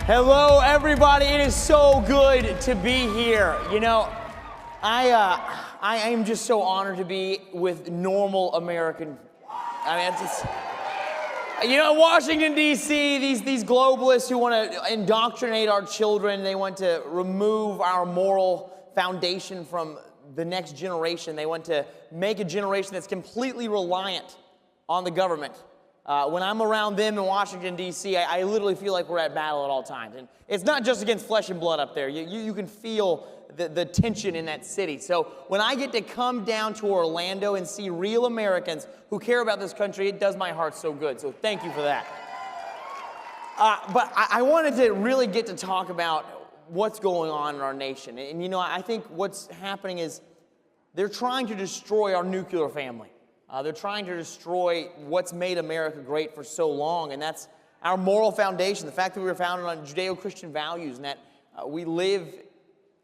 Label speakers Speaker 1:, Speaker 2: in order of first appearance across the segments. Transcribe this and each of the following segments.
Speaker 1: Hello, everybody. It is so good to be here. You know, I am just so honored to be with normal American. I mean, it's just, you know, Washington, D.C., these globalists who want to indoctrinate our children, they want to remove our moral foundation from the next generation. They want to make a generation that's completely reliant on the government. When I'm around them in Washington, D.C., I literally feel like we're at battle at all times. And it's not just against flesh and blood up there. You can feel the tension in that city. So when I get to come down to Orlando and see real Americans who care about this country, it does my heart so good. So thank you for that. But I wanted to really get to talk about what's going on in our nation. And you know, I think what's happening is they're trying to destroy our nuclear family. They're trying to destroy what's made America great for so long, and that's our moral foundation, the fact that we were founded on Judeo-Christian values, and that we live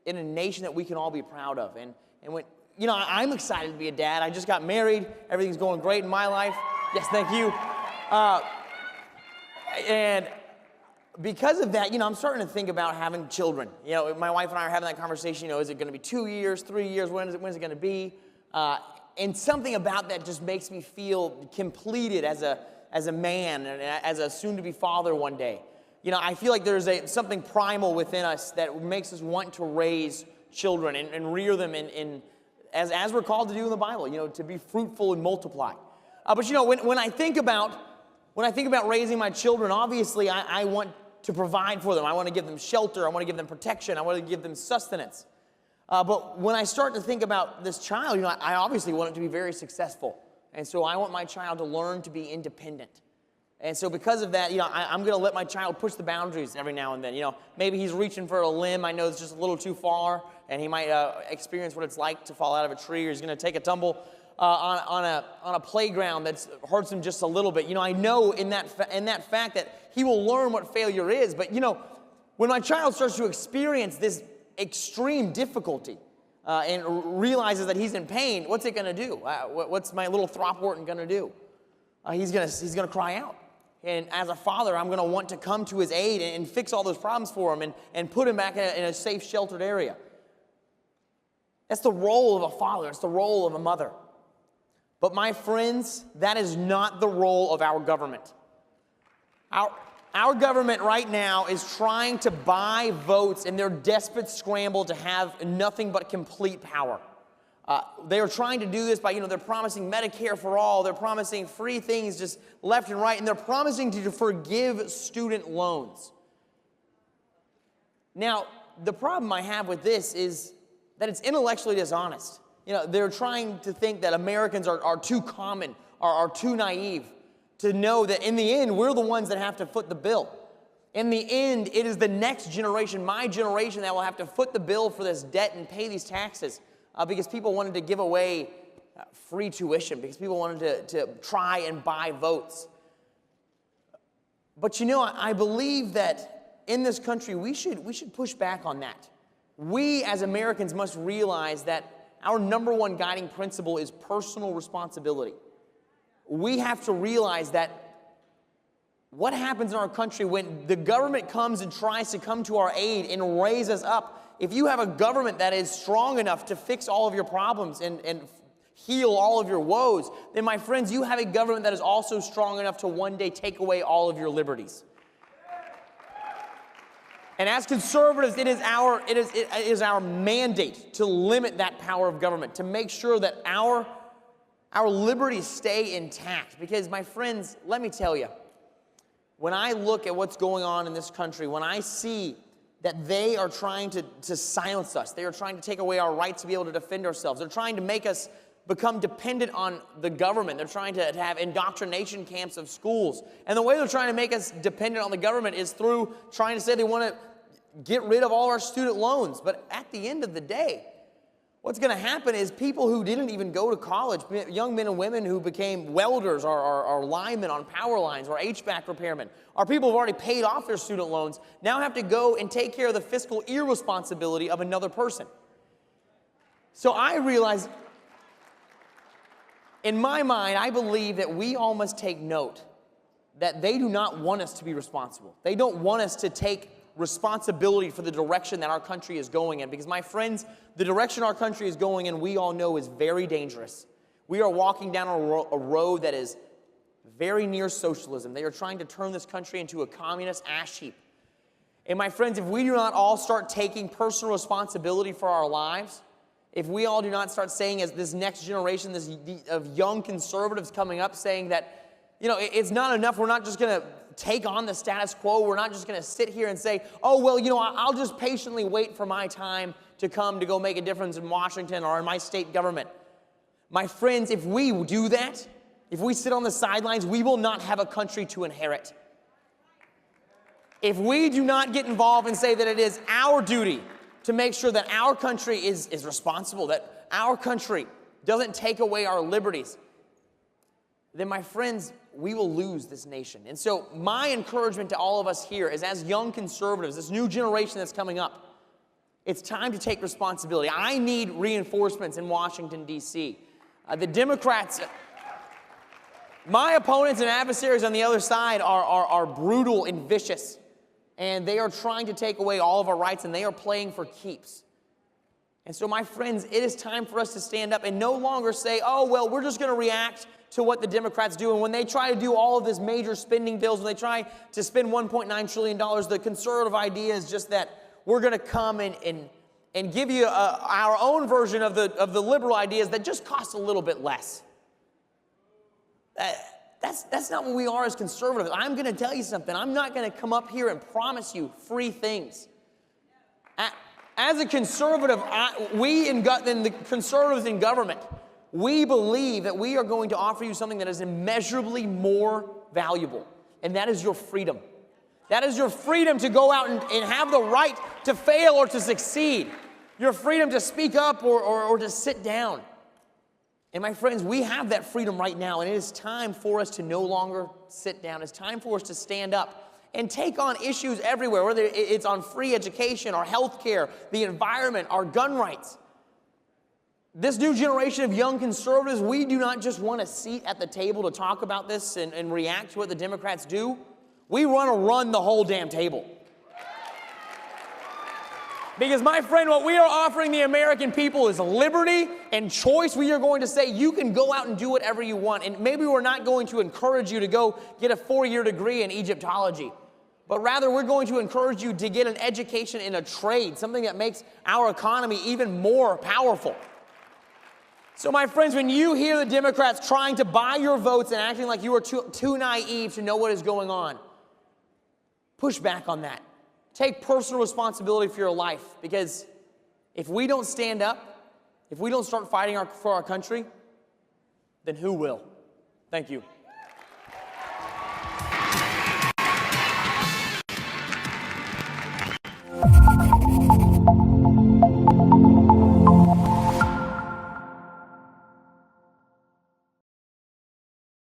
Speaker 1: in a nation that we can all be proud of. And when, you know, I'm excited to be a dad. I just got married. Everything's going great in my life. Yes, thank you. And because of that, you know, I'm starting to think about having children. You know, my wife and I are having that conversation. You know, is it going to be 2 years, 3 years? When is it going to be? And something about that just makes me feel completed as a man and as a soon-to-be father one day. You know, I feel like there's something primal within us that makes us want to raise children and rear them as we're called to do in the Bible. You know, to be fruitful and multiply. But you know, when I think about raising my children, obviously I want to provide for them. I want to give them shelter. I want to give them protection. I want to give them sustenance. But when I start to think about this child, you know, I obviously want it to be very successful. And so I want my child to learn to be independent. And so because of that, you know, I'm going to let my child push the boundaries every now and then. You know, maybe he's reaching for a limb. I know it's just a little too far, and he might experience what it's like to fall out of a tree, or he's going to take a tumble on a playground that hurts him just a little bit. You know, I know in that fact that he will learn what failure is. But, you know, when my child starts to experience this extreme difficulty and realizes that he's in pain, what's it going to do? What's my little Throckmorton going to do? He's going to cry out. And as a father, I'm going to want to come to his aid and fix all those problems for him and put him back in a safe, sheltered area. That's the role of a father. It's the role of a mother. But my friends, that is not the role of our government. Our government right now is trying to buy votes in their desperate scramble to have nothing but complete power. They are trying to do this by, you know, they're promising Medicare for all, they're promising free things just left and right, and they're promising to forgive student loans. Now, the problem I have with this is that it's intellectually dishonest. You know, they're trying to think that Americans are too common, are too naive to know that in the end, we're the ones that have to foot the bill. In the end, it is the next generation, my generation, that will have to foot the bill for this debt and pay these taxes because people wanted to give away free tuition, because people wanted to try and buy votes. But you know, I believe that in this country, we should push back on that. We as Americans must realize that our number one guiding principle is personal responsibility. We have to realize that what happens in our country when the government comes and tries to come to our aid and raise us up, if you have a government that is strong enough to fix all of your problems and heal all of your woes, then my friends, you have a government that is also strong enough to one day take away all of your liberties. And as conservatives, it is our mandate to limit that power of government, to make sure that our liberties stay intact. Because, my friends, let me tell you, when I look at what's going on in this country, when I see that they are trying to silence us, they are trying to take away our right to be able to defend ourselves, they're trying to make us become dependent on the government, they're trying to have indoctrination camps of schools, and the way they're trying to make us dependent on the government is through trying to say they want to get rid of all our student loans. But at the end of the day, what's going to happen is people who didn't even go to college, young men and women who became welders or linemen on power lines or HVAC repairmen, or people who've already paid off their student loans, now have to go and take care of the fiscal irresponsibility of another person. So I realize, in my mind, I believe that we all must take note that they do not want us to be responsible. They don't want us to take responsibility for the direction that our country is going in. Because, my friends, the direction our country is going in, we all know, is very dangerous. We are walking down a road that is very near socialism. They are trying to turn this country into a communist ash heap. And, my friends, if we do not all start taking personal responsibility for our lives, if we all do not start saying, as this next generation of young conservatives coming up, saying that, you know, it's not enough, we're not just going to take on the status quo, we're not just going to sit here and say, oh, well, you know, I'll just patiently wait for my time to come to go make a difference in Washington or in my state government. My friends, if we do that, if we sit on the sidelines, we will not have a country to inherit. If we do not get involved and say that it is our duty to make sure that our country is responsible, that our country doesn't take away our liberties, then, my friends, we will lose this nation. And so my encouragement to all of us here is, as young conservatives, this new generation that's coming up, it's time to take responsibility. I need reinforcements in Washington, D.C. The Democrats, my opponents and adversaries on the other side are brutal and vicious. And they are trying to take away all of our rights, and they are playing for keeps. And so, my friends, it is time for us to stand up and no longer say, oh, well, we're just going to react to what the Democrats do. And when they try to do all of this major spending bills, when they try to spend $1.9 trillion, the conservative idea is just that we're going to come and give you our own version of the liberal ideas that just cost a little bit less. That's not what we are as conservatives. I'm going to tell you something. I'm not going to come up here and promise you free things. As a conservative, the conservatives in government, we believe that we are going to offer you something that is immeasurably more valuable, and that is your freedom. That is your freedom to go out and have the right to fail or to succeed. Your freedom to speak up or to sit down. And, my friends, we have that freedom right now, and it is time for us to no longer sit down. It's time for us to stand up and take on issues everywhere, whether it's on free education, our health care, the environment, our gun rights. This new generation of young conservatives, we do not just want a seat at the table to talk about this and react to what the Democrats do. We want to run the whole damn table. Because, my friend, what we are offering the American people is liberty and choice. We are going to say you can go out and do whatever you want. And maybe we're not going to encourage you to go get a 4-year degree in Egyptology. But rather, we're going to encourage you to get an education in a trade, something that makes our economy even more powerful. So, my friends, when you hear the Democrats trying to buy your votes and acting like you are too naive to know what is going on, push back on that. Take personal responsibility for your life, because if we don't stand up, if we don't start fighting for our country, then who will? Thank you.